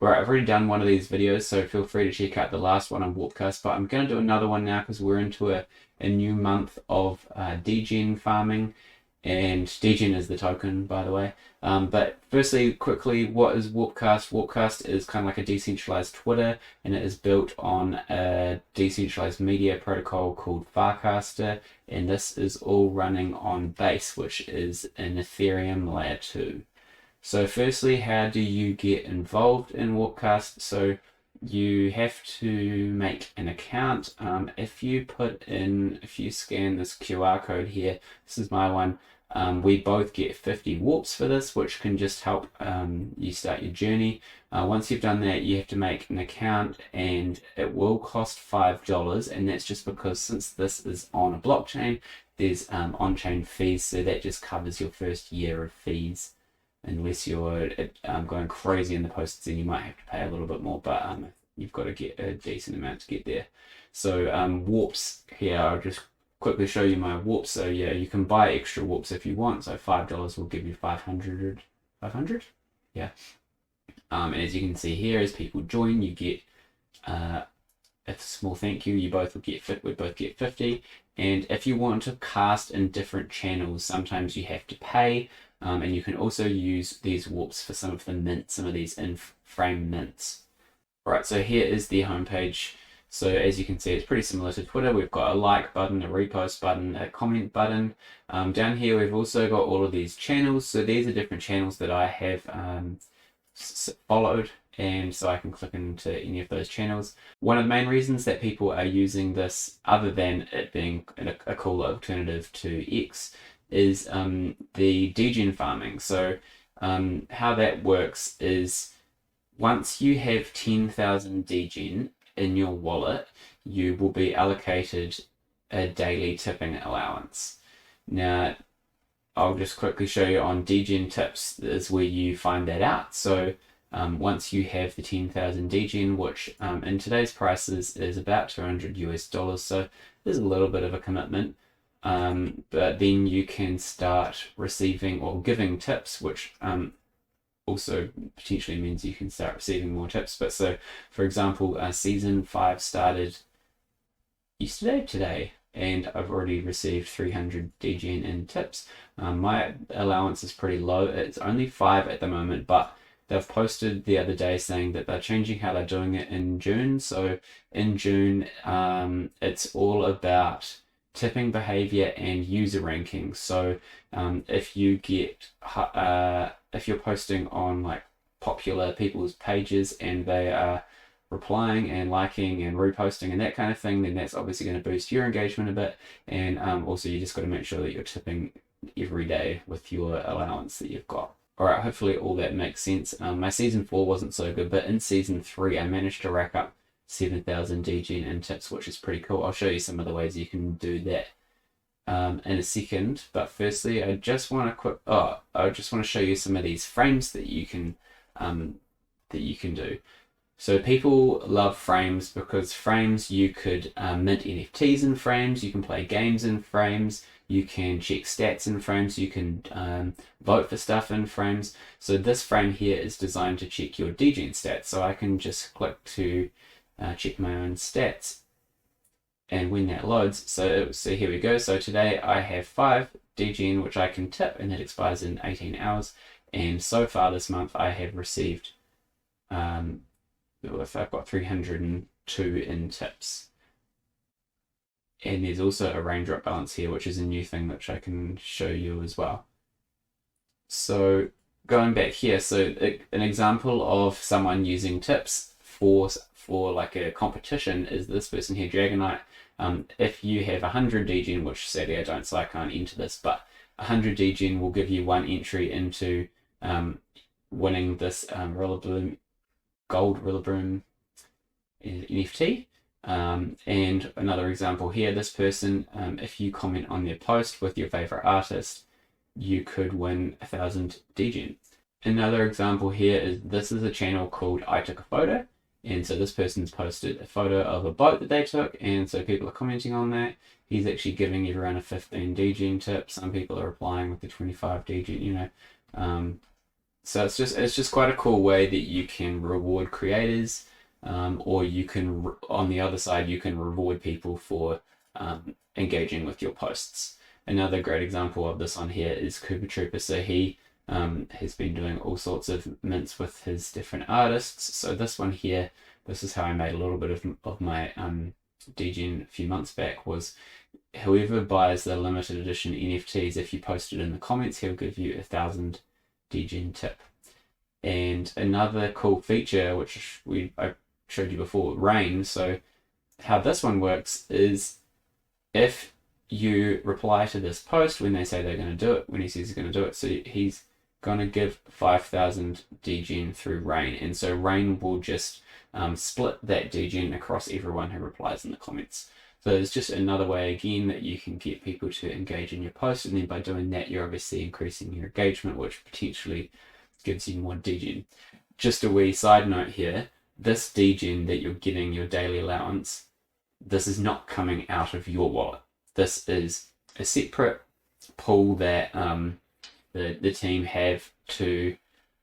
Right, I've already done one of these videos, so feel free to check out the last one on Warpcast, but I'm going to do another one now because we're into a new month of DEGEN farming, and DEGEN is the token, by the way. But firstly, quickly, what is Warpcast? Warpcast is kind of like a decentralized Twitter, and it is built on a decentralized media protocol called Farcaster, and this is all running on Base, which is an Ethereum layer 2. So firstly, how do you get involved in Warpcast? So you have to make an account. If you scan this QR code here, this is my one, we both get 50 warps for this, which can just help you start your journey. Once you've done that, you have to make an account, and it will cost $5, and that's just because since this is on a blockchain, there's on-chain fees, so that just covers your first year of fees. Unless you're going crazy in the posts, then you might have to pay a little bit more, but you've got to get a decent amount to get there. So warps here, I'll just quickly show you my warps. So yeah, you can buy extra warps if you want. So $5 will give you 500. 500? Yeah. And as you can see here, as people join, you get a small thank you. We both get 50. And if you want to cast in different channels, sometimes you have to pay. And you can also use these warps for some of the mints, some of these in-frame mints. Right, so here is the homepage. So as you can see, it's pretty similar to Twitter. We've got a like button, a repost button, a comment button. Down here, we've also got all of these channels. So these are different channels that I have followed, and so I can click into any of those channels. One of the main reasons that people are using this, other than it being a cool alternative to X, is the DEGEN farming. So how that works is once you have 10,000 DEGEN in your wallet, you will be allocated a daily tipping allowance. Now, I'll just quickly show you on DEGEN tips is where you find that out. So once you have the 10,000 DEGEN, which in today's prices is about $200 US, so there's a little bit of a commitment. But then you can start receiving or giving tips, which also potentially means you can start receiving more tips. But so, for example, season 5 started today, and I've already received 300 DEGEN in tips. My allowance is pretty low. It's only 5 at the moment, but they've posted the other day saying that they're changing how they're doing it in June. So in June, it's all about tipping behavior and user rankings. So if you're posting on like popular people's pages and they are replying and liking and reposting and that kind of thing, then that's obviously going to boost your engagement a bit. And also you just got to make sure that you're tipping every day with your allowance that you've got. All right, hopefully all that makes sense. My season 4 wasn't so good, but in season 3 I managed to rack up 7,000 DEGEN in tips, which is pretty cool. I'll show you some of the ways you can do that in a second. But firstly, I just want to show you some of these frames that you can do. So people love frames because frames, you could mint NFTs in frames, you can play games in frames, you can check stats in frames, you can vote for stuff in frames. So this frame here is designed to check your DEGEN stats. So I can just click to check my own stats, and when that loads, so here we go. So today I have 5 DEGEN which I can tip, and that expires in 18 hours. And so far this month I have received I've got 302 in tips. And there's also a raindrop balance here, which is a new thing which I can show you as well. So going back here, so an example of someone using tips for like a competition is this person here, Dragonite. If you have 100 DEGEN, which sadly I don't, so I can't enter this, but 100 DEGEN will give you 1 entry into winning this gold Rillaboom NFT. And another example here, this person, if you comment on their post with your favorite artist, you could win 1,000 DEGEN. Another example here is this is a channel called I Took a Photo, and so this person's posted a photo of a boat that they took, and so people are commenting on that. He's actually giving everyone a 15 DEGEN tip. Some people are replying with the 25 DEGEN, So it's just quite a cool way that you can reward creators, or you can on the other side you can reward people for engaging with your posts. Another great example of this on here is Cooper Trooper. So he has been doing all sorts of mints with his different artists. So this one here, this is how I made a little bit of my DEGEN a few months back, was whoever buys the limited edition NFTs, if you post it in the comments, he'll give you 1,000 DEGEN tip. And another cool feature, which I showed you before, rain. So how this one works is if you reply to this post when they say they're going to do it, when he says he's going to do it, so he's going to give 5,000 DEGEN through rain. And so rain will just split that DEGEN across everyone who replies in the comments. So it's just another way, again, that you can get people to engage in your post, and then by doing that, you're obviously increasing your engagement, which potentially gives you more DEGEN. Just a wee side note here, this DEGEN that you're getting, your daily allowance, this is not coming out of your wallet. This is a separate pool that the team have to,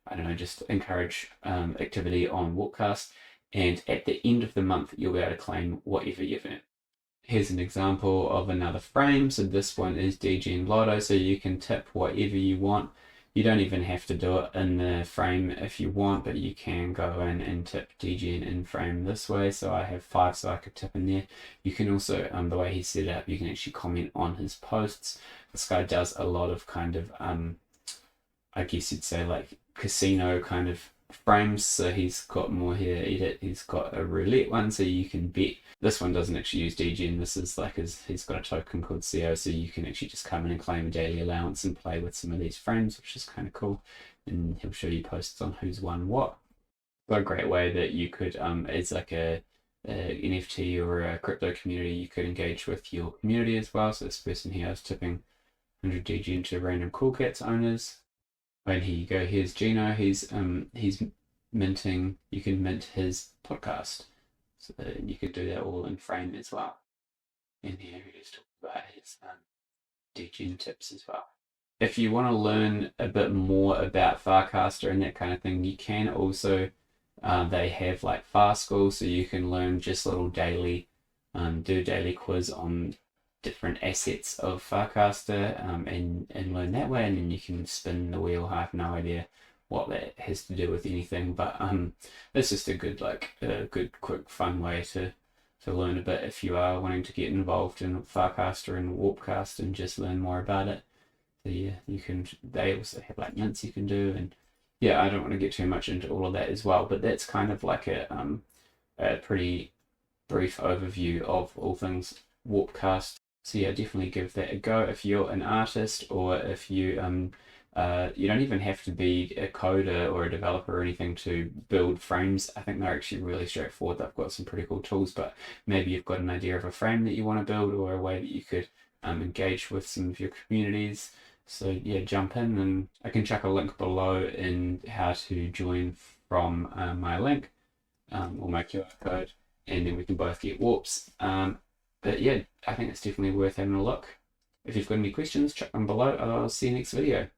I don't know, just encourage activity on Warpcast, and at the end of the month, you'll be able to claim whatever you've earned. Here's an example of another frame. So this one is DEGEN Lotto, so you can tip whatever you want. You don't even have to do it in the frame if you want, but you can go in and tip DEGEN in frame this way. So I have 5, so I could tip in there. You can also, the way he set it up, you can actually comment on his posts. This guy does a lot of kind of, I guess you'd say like casino kind of frames. So he's got more here, edit. He's got a roulette one, so you can bet. This one doesn't actually use DEGEN. This is like he's got a token called CO, so you can actually just come in and claim a daily allowance and play with some of these frames, which is kind of cool. And he'll show you posts on who's won what. So a great way that you could, as like a NFT or a crypto community, you could engage with your community as well. So this person here is tipping 100 DEGEN to random Cool Cats owners. And here you go. Here's Gino. He's minting. You can mint his podcast. So you could do that all in frame as well. And here he just talks about his DEGEN tips as well. If you want to learn a bit more about Farcaster and that kind of thing, you can also, they have like Fast School, so you can learn just little daily, do a daily quiz on different assets of Farcaster and learn that way, and then you can spin the wheel. I have no idea what that has to do with anything, but it's just a good good quick fun way to learn a bit if you are wanting to get involved in Farcaster and Warpcast and just learn more about it. So yeah, you can, they also have like mints you can do, and yeah, I don't want to get too much into all of that as well, but that's kind of like a pretty brief overview of all things Warpcast. So yeah, definitely give that a go if you're an artist, or if you you don't even have to be a coder or a developer or anything to build frames. I think they're actually really straightforward. They've got some pretty cool tools, but maybe you've got an idea of a frame that you want to build, or a way that you could engage with some of your communities. So yeah, jump in, and I can chuck a link below in how to join from my link or my QR code, and then we can both get warps. But yeah, I think it's definitely worth having a look. If you've got any questions, chuck them below. I'll see you next video.